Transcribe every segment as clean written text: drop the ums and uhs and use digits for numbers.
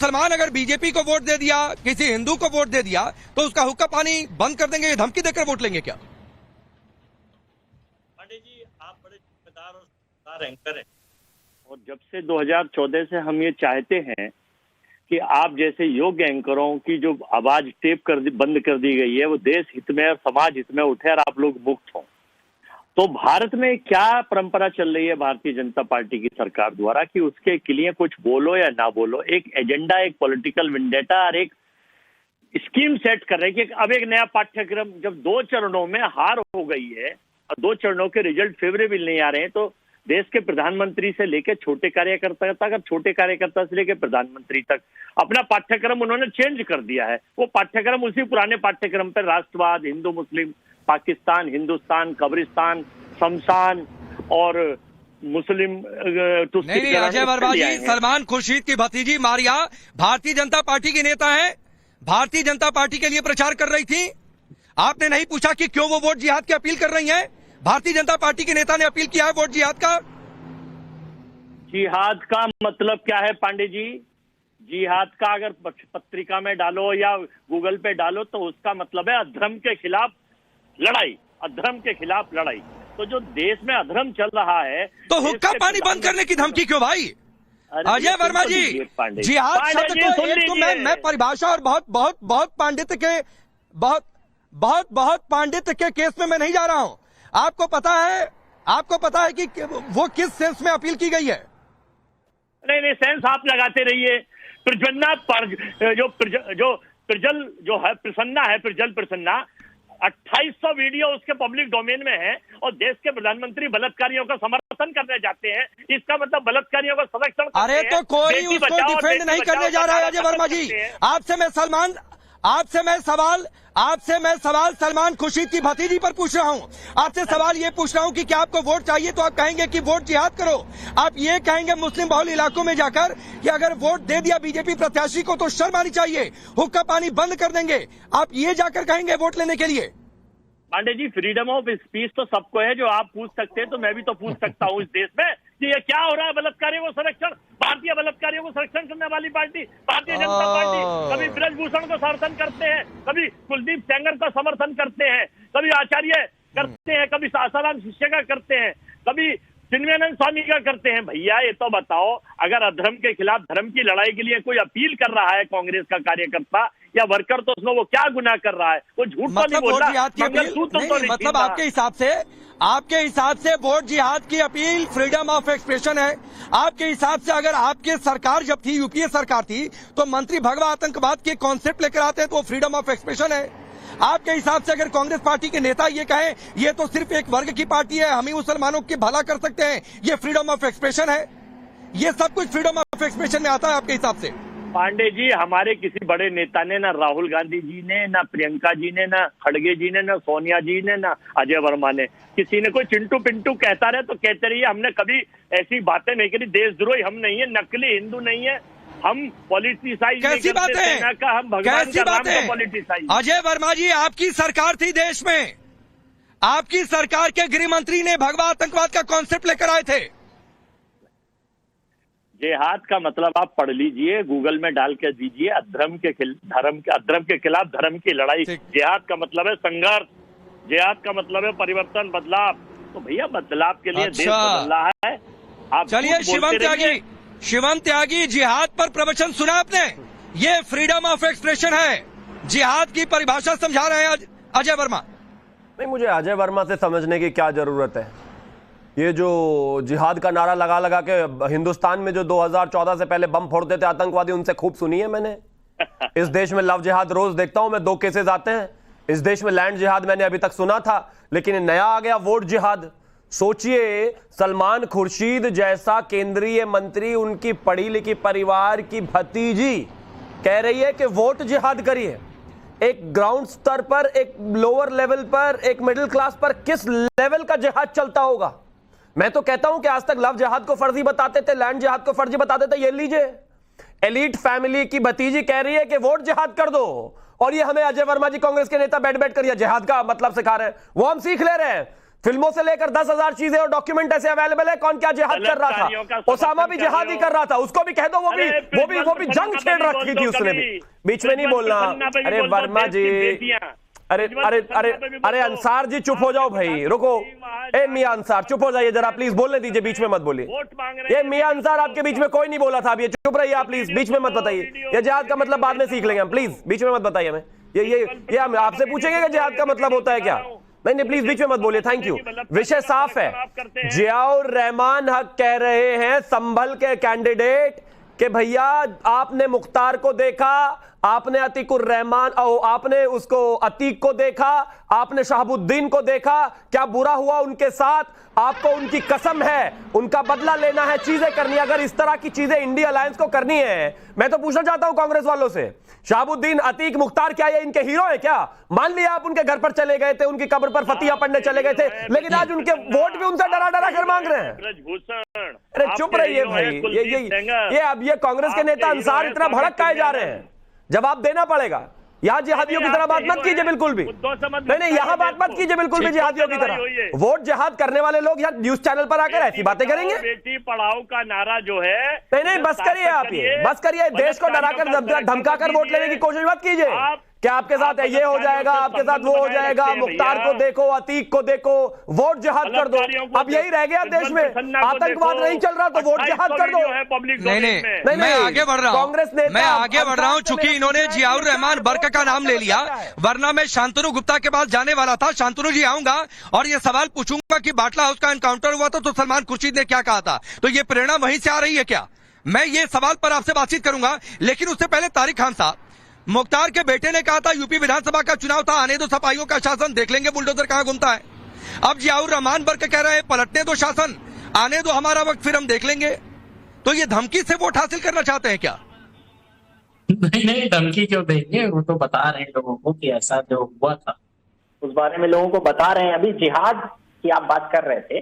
सलमान अगर बीजेपी को वोट दे दिया, किसी हिंदू को वोट दे दिया, तो उसका हुक्का पानी बंद कर देंगे, धमकी देकर वोट लेंगे क्या? पांडे जी, आप बड़े जिम्मेदार और समझदार एंकर हैं, और जब से 2014 से हम ये चाहते हैं कि आप जैसे योग्य एंकरों की जो आवाज बंद कर दी गई है, वो देश हित में और समाज हित में उठे और आप लोग मुक्त हों। तो भारत में क्या परंपरा चल रही है भारतीय जनता पार्टी की सरकार द्वारा कि उसके लिए कुछ बोलो या ना बोलो, एक एजेंडा, एक पॉलिटिकल विंडेटा और एक स्कीम सेट कर रहे हैं कि अब एक नया पाठ्यक्रम, जब 2 चरणों में हार हो गई है और 2 चरणों के रिजल्ट फेवरेबल नहीं आ रहे हैं, तो देश के प्रधानमंत्री से लेकर छोटे कार्यकर्ता तक और छोटे कार्यकर्ता से लेकर प्रधानमंत्री तक अपना पाठ्यक्रम उन्होंने चेंज कर दिया है। वो पाठ्यक्रम उसी पुराने पाठ्यक्रम पर राष्ट्रवाद, हिंदू मुस्लिम, पाकिस्तान, हिंदुस्तान, कब्रिस्तान, शमशान और मुस्लिम नहीं, अजय वर्मा जी, सलमान खुर्शीद की भतीजी मारिया भारतीय जनता पार्टी की नेता है, भारतीय जनता पार्टी के लिए प्रचार कर रही थी। आपने नहीं पूछा कि क्यों वो वोट जिहाद की अपील कर रही हैं? भारतीय जनता पार्टी के नेता ने अपील किया है वोट जिहाद का। जिहाद का मतलब क्या है पांडे जी? जिहाद का अगर पत्रिका में डालो या गूगल पे डालो तो उसका मतलब है अधर्म के खिलाफ लड़ाई, अधर्म के खिलाफ लड़ाई। तो जो देश में अधर्म चल रहा है, तो हुक्का पानी बंद करने की धमकी क्यों भाई? अजय वर्मा जी, जिहाद शब्द को एक तो मैं परिभाषा और बहुत पांडित्य के केस में मैं नहीं जा रहा हूं। आपको पता है कि वो किस सेंस में अपील की गई है? नहीं, सेंस आप लगाते रहिए। प्रज्वलना जो है प्रसन्ना 2800 वीडियो उसके पब्लिक डोमेन में है और देश के प्रधानमंत्री बलात्कारियों का समर्थन करने जाते हैं। इसका मतलब बलात्कारियों का संरक्षण करते हैं। अरे तो कोई उसको डिफेंड नहीं करने जा रहा है अजय वर्मा जी। आपसे मैं सवाल सलमान खुर्शीद की भतीजी पर पूछ रहा हूं। आपसे सवाल ये पूछ रहा हूं कि क्या आपको वोट चाहिए तो आप कहेंगे कि वोट जिहाद करो। आप ये कहेंगे मुस्लिम बहुल इलाकों में जाकर कि अगर वोट दे दिया बीजेपी प्रत्याशी को तो शर्म आनी चाहिए, हुक्का पानी बंद कर देंगे। आप ये जाकर कहेंगे वोट लेने के लिए? Pandey ji, freedom of speech तो सबको है। जो आप पूछ सकते हैं तो मैं भी तो पूछ सकता हूं इस देश में कि ये क्या हो रहा है। बलात्कारियों को संरक्षण, भारतीय बलात्कारियों को संरक्षण करने वाली पार्टी भारतीय जनता पार्टी कभी ब्रजभूषण को समर्थन करते हैं, कभी कुलदीप सेंगर का समर्थन करते हैं, कभी आचार्य करते हैं, कभी सासाराम शिष्य का करते हैं, कभी चिन्मयानंद स्वामी का करते हैं। भैया ये तो बताओ, अगर अधर्म के खिलाफ धर्म की लड़ाई के लिए कोई अपील कर रहा है कांग्रेस का कार्यकर्ता या वर्कर, तो उसमें वो क्या गुनाह कर रहा है? वो झूठ तो नहीं बोल रहा। मतलब आपके हिसाब से वोट जिहाद की अपील फ्रीडम ऑफ एक्सप्रेशन है। आपके हिसाब से अगर आपके सरकार जब थी, यूपीए सरकार थी, तो मंत्री भगवा आतंकवाद के कॉन्सेप्ट लेकर आते हैं तो वो फ्रीडम ऑफ एक्सप्रेशन है। आपके हिसाब से अगर कांग्रेस पार्टी के नेता ये कहें ये तो सिर्फ एक वर्ग की पार्टी है, हम ही मुसलमानों की भला कर सकते हैं, ये फ्रीडम ऑफ एक्सप्रेशन है? ये सब कुछ फ्रीडम ऑफ एक्सप्रेशन में आता है आपके हिसाब से? पांडे जी, हमारे किसी बड़े नेता ने, ना राहुल गांधी जी ने, ना प्रियंका जी ने, ना खड़गे जी ने, ना सोनिया जी ने, ना अजय वर्मा ने, किसी ने कोई चिंटू पिंटू कहता रहे तो कहते रहिए। हमने कभी ऐसी बातें नहीं करी। देशद्रोही हम नहीं है, नकली हिंदू नहीं है, हम पॉलिटिसाइज कैसी बात है? हम भगवान का नाम का पॉलिटिसाइज। अजय वर्मा जी, आपकी सरकार थी देश में, आपकी सरकार के गृह मंत्री ने भगवा आतंकवाद का कॉन्सेप्ट लेकर आए थे। जिहाद का मतलब आप पढ़ लीजिए, गूगल में डाल के दीजिए, अधर्म के खिलाफ धर्म की लड़ाई। जिहाद का मतलब है संघर्ष, जिहाद का मतलब है परिवर्तन, बदलाव। तो भैया बदलाव के लिए देश बदल रहा है। आप चलिए, शिवम त्यागी, जिहाद पर प्रवचन सुना आपने? ये फ्रीडम ऑफ एक्सप्रेशन है। जिहाद की परिभाषा समझा रहे हैं अजय वर्मा। नहीं, मुझे अजय वर्मा से समझने की क्या जरूरत है। ये जो जिहाद का नारा लगा लगा के हिंदुस्तान में जो 2014 से पहले बम फोड़ते थे आतंकवादी, उनसे खूब सुनी है मैंने। इस देश में लव जिहाद रोज देखता हूं मैं, 2 केसेस आते हैं। इस देश में लैंड जिहाद मैंने अभी तक सुना था, लेकिन नया आ गया वोट जिहाद। सोचिए, सलमान खुर्शीद जैसा केंद्रीय मंत्री, उनकी पढ़ी लिखी परिवार की भतीजी कह रही है कि वोट जिहाद करिए। एक ग्राउंड स्तर पर, एक लोअर लेवल पर, एक मिडिल क्लास पर किस लेवल का जिहाद चलता होगा? मैं तो कहता हूं कि आज तक लव जिहाद को फर्जी बताते थे, लैंड जिहाद को फर्जी बताते थे। ये लीजिए, एलीट फैमिली की भतीजी कह रही है कि वोट जिहाद कर दो, और ये हमें अजय वर्मा जी कांग्रेस के नेता बैठ बैठ कर यह जिहाद का मतलब सिखा रहे हैं। वो हम सीख ले रहे हैं। फिल्मों से लेकर 10,000 चीजें और डॉक्यूमेंट ऐसे अवेलेबल है। कौन क्या जिहाद कर रहा था? ओसामा भी जिहाद ही कर रहा था, उसको भी कह दो। वो भी जंग छेड़ रखी थी उसने भी। बीच में नहीं बोलना। अरे वर्मा जी, अरे अरे अरे अरे अंसार जी चुप हो जाओ भाई, रुको। ए मियां अंसार चुप हो जाइए जरा प्लीज, बोलने दीजिए, बीच में मत बोलिए। ये मियां अंसार आपके बीच में कोई नहीं बोला था, अब ये चुप रहिए आप प्लीज, बीच में मत बताइए। ये जिहाद का मतलब बाद में सीख लेंगे हम, प्लीज बीच में मत बताइए हमें। ये हम आपसे पूछेंगे कि जिहाद का मतलब होता है क्या? नहीं प्लीज बीच में मत बोलिए, थैंक यू। विषय साफ है। जियाउर रहमान हक कह रहे हैं संभल के कैंडिडेट कि भैया आपने मुख्तार को देखा, आपने अतीकुर रहमान आपने उसको अतीक को देखा, आपने शहाबुद्दीन को देखा, क्या बुरा हुआ उनके साथ? आपको उनकी कसम है, उनका बदला लेना है, चीजें करनी है। अगर इस तरह की चीजें इंडिया अलायंस को करनी है, मैं तो पूछना चाहता हूं कांग्रेस वालों से, शहाबुद्दीन, अतीक, मुख्तार क्या ये इनके हीरो है क्या? मान लिया आप उनके घर पर चले गए थे, उनकी कब्र पर फतिया पढ़ने चले गए थे, लेकिन आज उनके वोट भी उनसे डरा डरा कर मांग रहे हैं। अरे चुप रहिए भाई। ये अब ये कांग्रेस के नेता अंसार इतना भड़क काहे जा रहे हैं? जवाब देना पड़ेगा। यहाँ जिहादियों की तरह बात मत कीजिए बिल्कुल भी। नहीं यहाँ बात मत कीजिए बिल्कुल भी जिहादियों की तरह। वोट जिहाद करने वाले लोग यहाँ न्यूज चैनल पर आकर ऐसी बातें करेंगे। बेटी पढ़ाओ का नारा जो है, नहीं बस करिए आप, ये बस करिए। देश को डराकर धमकाकर वोट लेने की कोशिश मत कीजिए। क्या आपके साथ ये हो जाएगा, आपके साथ वो हो जाएगा, मुख्तार को देखो, अतीक को देखो, वोट जिहाद कर दो। अब यही रह गया देश में, आतंकवाद नहीं चल रहा तो वोट जिहाद कर दो। नहीं मैं आगे बढ़ रहा हूँ, कांग्रेस नेता मैं आगे बढ़ रहा हूँ। चूंकि इन्होंने जियाउर रहमान बर्क का नाम ले लिया, वरना मैं शांतनु गुप्ता के पास जाने वाला था। शांतनु जी आऊंगा और ये सवाल पूछूंगा कि बाटला हाउस का एनकाउंटर हुआ था तो सलमान खुर्शीद ने क्या कहा था, तो ये प्रेरणा वहीं से आ रही है क्या? मैं ये सवाल पर आपसे बातचीत करूंगा, लेकिन उससे पहले तारिक खान साहब, मुख्तार के बेटे ने कहा था यूपी विधानसभा का चुनाव था, आने दो सपाइयों का शासन, देख लेंगे बुलडोजर कहां घूमता है। अब जियाउर रहमान बर्क कह रहे हैं पलटने दो शासन, आने दो हमारा वक्त, फिर हम देख लेंगे। तो ये धमकी से वोट हासिल करना चाहते हैं क्या? नहीं धमकी क्यों देंगे, वो तो बता रहे हैं लोगों को कि ऐसा जो हुआ था उस बारे में लोगों को बता रहे हैं। अभी जिहाद की आप बात कर रहे थे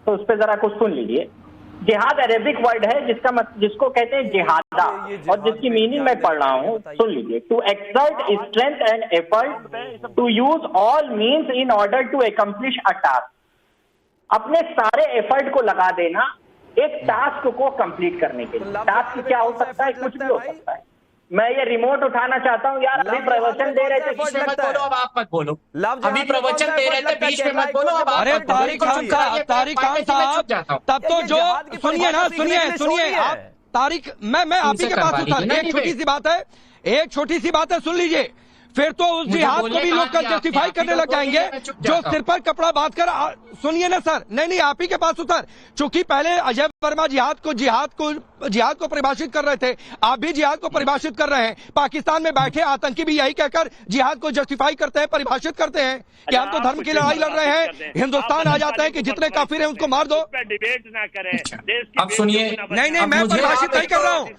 तो उस पर जरा कुछ सुन लीजिए। जिहाद अरेबिक वर्ड है जिसको कहते हैं जिहादा, और जिसकी मीनिंग मैं पढ़ रहा हूँ, सुन लीजिए। To exert strength and effort to use all means in order to accomplish a task. अपने सारे एफर्ट को लगा देना एक टास्क को कंप्लीट करने के लिए। टास्क क्या हो सकता है? कुछ भी हो सकता है। मैं ये रिमोट उठाना चाहता हूँ यार। अभी प्रवचन दे रहे थे, बीच में मत बोलो, अब आप मत बोलो। अभी प्रवचन दे रहे थे, बीच में मत बोलो। अब अरे तारिक खान साहब, तब तो जो सुनिए ना, सुनिए आप तारिक, मैं आप ही के पास हूं सर। एक छोटी सी बात है, सुन लीजिए। फिर तो उस जिहाद को भी लोग कल जस्टिफाई करने लग जाएंगे जो सिर पर कपड़ा बांध कर। सुनिए ना सर, नहीं आप ही के पास उतर। चूंकि पहले अजय वर्मा जिहाद को परिभाषित कर रहे थे, आप भी जिहाद को परिभाषित कर रहे हैं। पाकिस्तान में बैठे आतंकी भी यही कहकर जिहाद को जस्टिफाई करते हैं, परिभाषित करते हैं कि हम तो धर्म की लड़ाई लड़ रहे हैं। हिंदुस्तान आ जाता है कि जितने काफिर हैं उनको मार दो। डिबेट ना करें। अब सुनिए, नहीं मैं परिभाषित नहीं कर रहा हूँ।